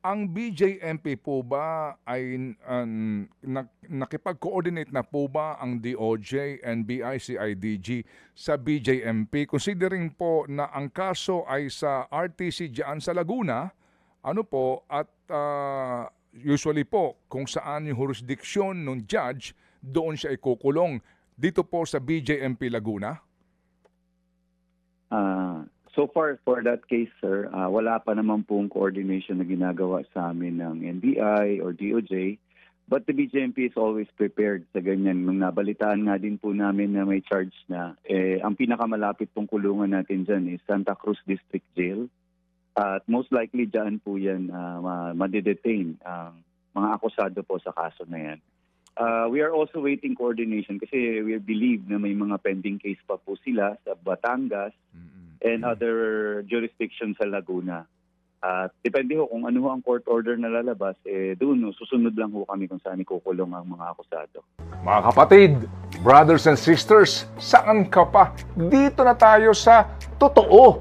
Ang BJMP po ba ay nakipag-coordinate na po ba ang DOJ, NBI, CIDG sa BJMP? Considering po na ang kaso ay sa RTC diyan sa Laguna, ano po, at usually po kung saan yung jurisdiction ng judge, doon siya ikukulong. Dito po sa BJMP Laguna? So far, for that case, sir, wala pa naman pong coordination na ginagawa sa amin ng NBI or DOJ. But the BJMP is always prepared sa ganyan. Nung nabalitaan nga din po namin na may charge na, ang pinakamalapit pong kulungan natin dyan is Santa Cruz District Jail. At most likely dyan po yan madedetain ang mga akusado po sa kaso na yan. We are also waiting coordination kasi we believe na may mga pending case pa po sila sa Batangas and other jurisdictions sa Laguna. At depende ho kung ano ang court order na lalabas, doon susunod lang ho kami kung saan ikukulong ang mga akusado. Mga kapatid, brothers and sisters, saan ka pa? Dito na tayo sa totoo.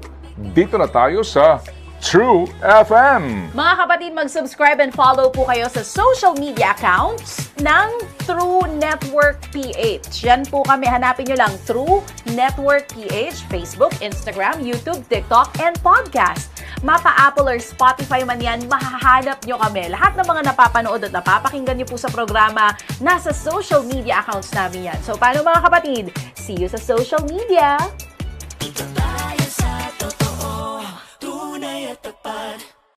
Dito na tayo sa True FM. Mga kapatid, mag-subscribe and follow po kayo sa social media accounts ng True Network PH. Yan po kami, hanapin nyo lang True Network PH, Facebook, Instagram, YouTube, TikTok, and podcast. Mapa Apple or Spotify man yan, mahahanap nyo kami. Lahat ng mga napapanood at napapakinggan nyo po sa programa, nasa social media accounts namin yan. So paano mga kapatid? See you sa social media!